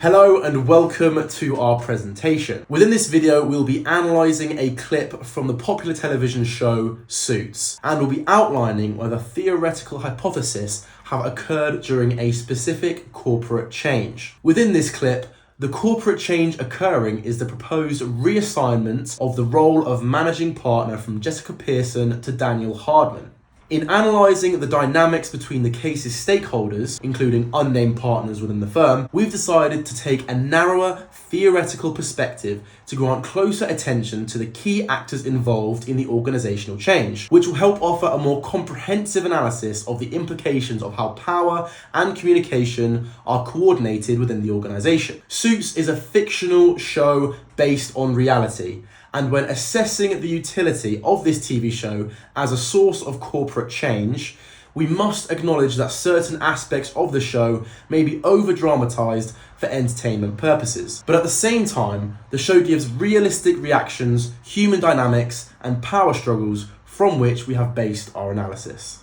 Hello and welcome to our presentation. Within this video, we'll be analysing a clip from the popular television show Suits, and we'll be outlining whether theoretical hypotheses have occurred during a specific corporate change. Within this clip, the corporate change occurring is the proposed reassignment of the role of managing partner from Jessica Pearson to Daniel Hardman. In analysing the dynamics between the case's stakeholders, including unnamed partners within the firm, we've decided to take a narrower theoretical perspective to grant closer attention to the key actors involved in the organisational change, which will help offer a more comprehensive analysis of the implications of how power and communication are coordinated within the organisation. Suits is a fictional show based on reality, and when assessing the utility of this TV show as a source of corporate change, we must acknowledge that certain aspects of the show may be over-dramatised for entertainment purposes. But at the same time, the show gives realistic reactions, human dynamics, and power struggles from which we have based our analysis.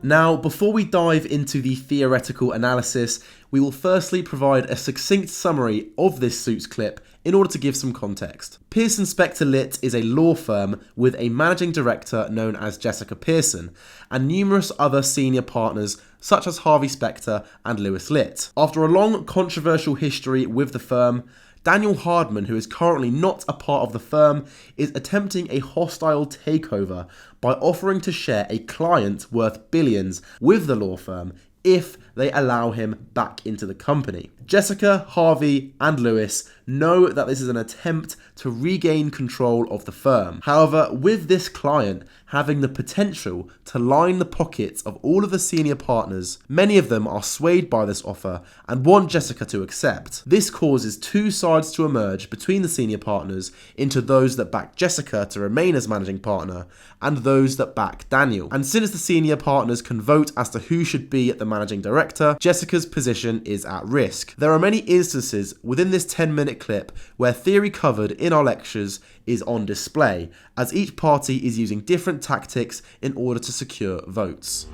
Now, before we dive into the theoretical analysis, we will firstly provide a succinct summary of this Suits clip in order to give some context. Pearson Spector Litt is a law firm with a managing director known as Jessica Pearson and numerous other senior partners such as Harvey Specter and Lewis Litt. After a long controversial history with the firm, Daniel Hardman, who is currently not a part of the firm, is attempting a hostile takeover by offering to share a client worth billions with the law firm if they allow him back into the company. Jessica, Harvey, and Lewis know that this is an attempt to regain control of the firm. However, with this client having the potential to line the pockets of all of the senior partners, many of them are swayed by this offer and want Jessica to accept. This causes two sides to emerge between the senior partners into those that back Jessica to remain as managing partner and those that back Daniel. And since the senior partners can vote as to who should be the managing director, Jessica's position is at risk. There are many instances within this 10-minute clip where theory covered in our lectures is on display, as each party is using different tactics in order to secure votes.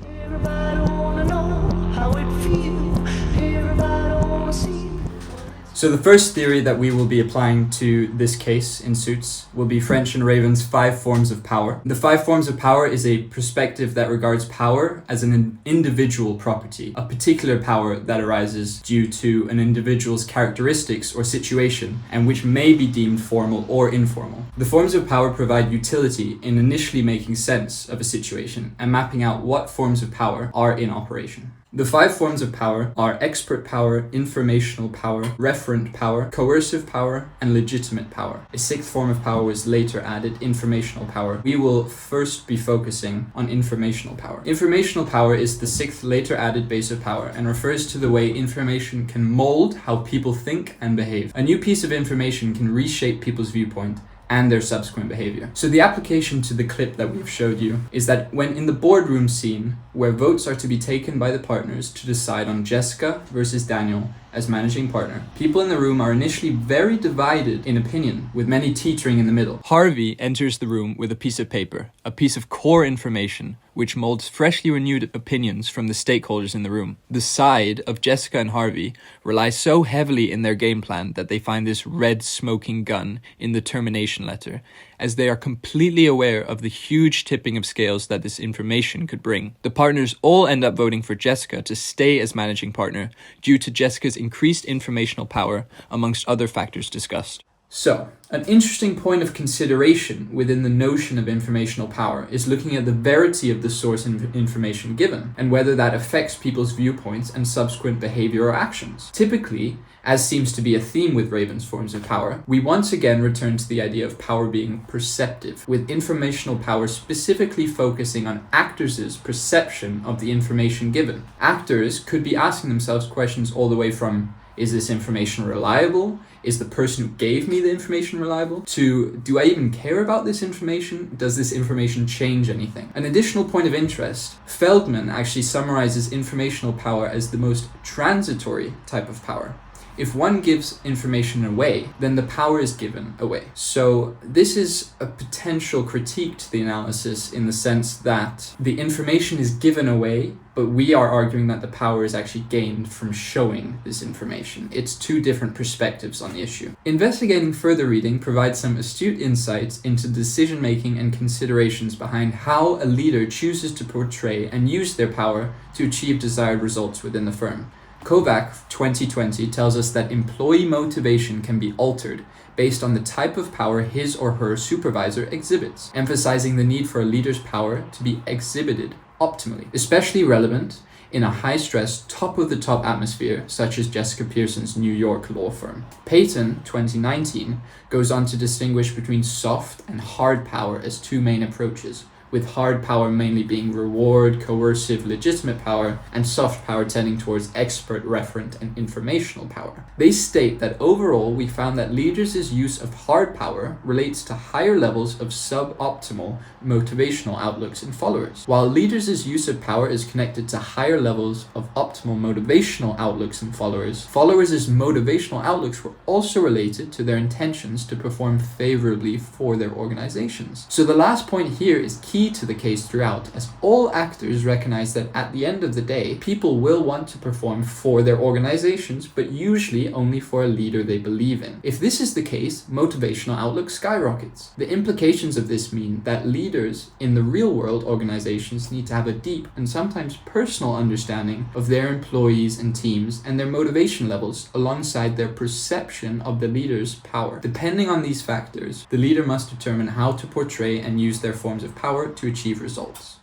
So the first theory that we will be applying to this case in Suits will be French and Raven's 5 forms of power. The 5 forms of power is a perspective that regards power as an individual property, a particular power that arises due to an individual's characteristics or situation, and which may be deemed formal or informal. The forms of power provide utility in initially making sense of a situation and mapping out what forms of power are in operation. The 5 forms of power are expert power, informational power, referent power, coercive power, and legitimate power. A 6th form of power was later added, informational power. We will first be focusing on informational power. Informational power is the 6th later added base of power and refers to the way information can mold how people think and behave. A new piece of information can reshape people's viewpoint and their subsequent behavior. So the application to the clip that we've showed you is that when in the boardroom scene, where votes are to be taken by the partners to decide on Jessica versus Daniel as managing partner, people in the room are initially very divided in opinion, with many teetering in the middle. Harvey enters the room with a piece of paper, a piece of core information, which molds freshly renewed opinions from the stakeholders in the room. The side of Jessica and Harvey relies so heavily in their game plan that they find this red smoking gun in the termination letter, as they are completely aware of the huge tipping of scales that this information could bring. The partners all end up voting for Jessica to stay as managing partner due to Jessica's increased informational power, amongst other factors discussed. So, an interesting point of consideration within the notion of informational power is looking at the verity of the source information given, and whether that affects people's viewpoints and subsequent behavior or actions. Typically, as seems to be a theme with Raven's forms of power, we once again return to the idea of power being perceptive, with informational power specifically focusing on actors' perception of the information given. Actors could be asking themselves questions all the way from, is this information reliable? Is the person who gave me the information reliable? To, do I even care about this information? Does this information change anything? An additional point of interest, Feldman actually summarizes informational power as the most transitory type of power. If one gives information away, then the power is given away. So this is a potential critique to the analysis in the sense that the information is given away, but we are arguing that the power is actually gained from showing this information. It's two different perspectives on the issue. Investigating further reading provides some astute insights into decision-making and considerations behind how a leader chooses to portray and use their power to achieve desired results within the firm. Kovac 2020 tells us that employee motivation can be altered based on the type of power his or her supervisor exhibits, emphasizing the need for a leader's power to be exhibited optimally, especially relevant in a high-stress, top-of-the-top atmosphere such as Jessica Pearson's New York law firm. Payton 2019 goes on to distinguish between soft and hard power as two main approaches, with hard power mainly being reward, coercive, legitimate power, and soft power tending towards expert, referent, and informational power. They state that overall we found that leaders' use of hard power relates to higher levels of suboptimal motivational outlooks in followers, while leaders' use of power is connected to higher levels of optimal motivational outlooks in followers. Followers' motivational outlooks were also related to their intentions to perform favorably for their organizations. So the last point here is key to the case throughout, as all actors recognize that at the end of the day, people will want to perform for their organizations, but usually only for a leader they believe in. If this is the case, motivational outlook skyrockets. The implications of this mean that leaders in the real world organizations need to have a deep and sometimes personal understanding of their employees and teams and their motivation levels alongside their perception of the leader's power. Depending on these factors, the leader must determine how to portray and use their forms of power to achieve results.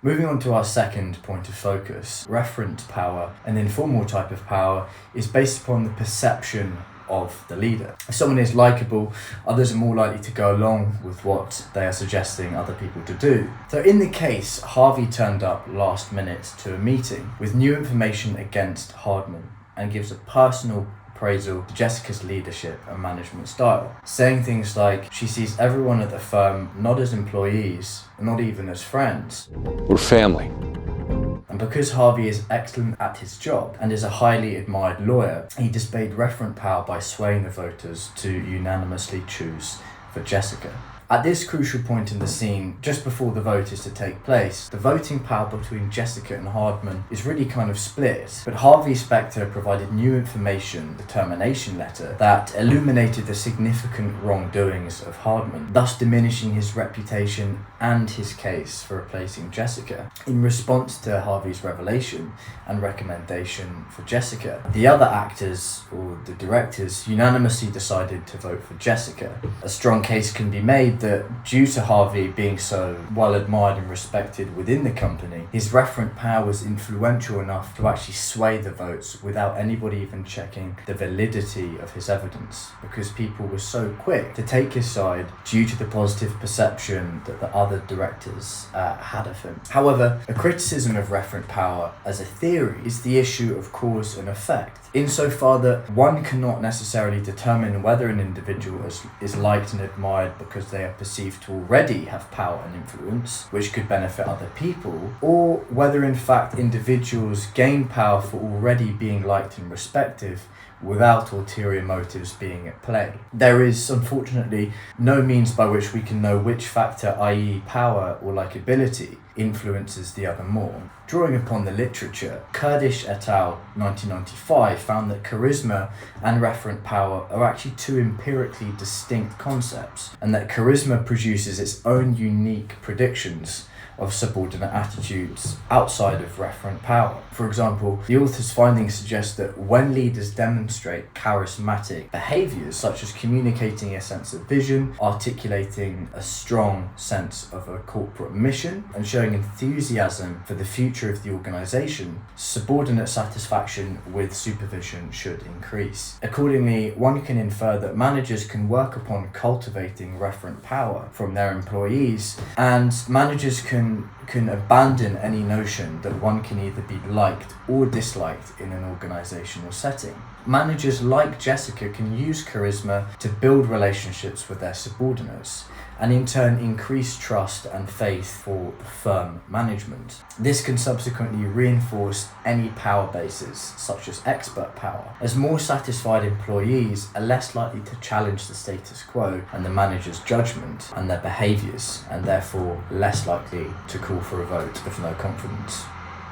Moving on to our second point of focus, referent power, an informal type of power, is based upon the perception of the leader. If someone is likable, others are more likely to go along with what they are suggesting other people to do. So in the case, Harvey turned up last minute to a meeting with new information against Hardman and gives a personal appraisal to Jessica's leadership and management style, saying things like she sees everyone at the firm not as employees, not even as friends. We're family. And because Harvey is excellent at his job and is a highly admired lawyer, he displayed referent power by swaying the voters to unanimously choose for Jessica. At this crucial point in the scene, just before the vote is to take place, the voting power between Jessica and Hardman is really kind of split, but Harvey Specter provided new information, the termination letter, that illuminated the significant wrongdoings of Hardman, thus diminishing his reputation and his case for replacing Jessica. In response to Harvey's revelation and recommendation for Jessica, the other actors, or the directors, unanimously decided to vote for Jessica. A strong case can be made that due to Harvey being so well admired and respected within the company, his referent power was influential enough to actually sway the votes without anybody even checking the validity of his evidence, because people were so quick to take his side due to the positive perception that the other directors had of him. However, a criticism of referent power as a theory is the issue of cause and effect, insofar that one cannot necessarily determine whether an individual is liked and admired because they are perceived to already have power and influence, which could benefit other people, or whether in fact individuals gain power for already being liked and respected without ulterior motives being at play. There is, unfortunately, no means by which we can know which factor, i.e. power or likability, influences the other more. Drawing upon the literature, Kurdish et al. 1995 found that charisma and referent power are actually two empirically distinct concepts, and that charisma produces its own unique predictions of subordinate attitudes outside of referent power. For example, the author's findings suggest that when leaders demonstrate charismatic behaviours such as communicating a sense of vision, articulating a strong sense of a corporate mission, and showing enthusiasm for the future of the organisation, subordinate satisfaction with supervision should increase. Accordingly, one can infer that managers can work upon cultivating referent power from their employees, and managers can abandon any notion that one can either be liked or disliked in an organisational setting. Managers like Jessica can use charisma to build relationships with their subordinates, and in turn increase trust and faith for the firm management. This can subsequently reinforce any power bases, such as expert power, as more satisfied employees are less likely to challenge the status quo and the manager's judgment and their behaviours, and therefore less likely to call for a vote of no confidence.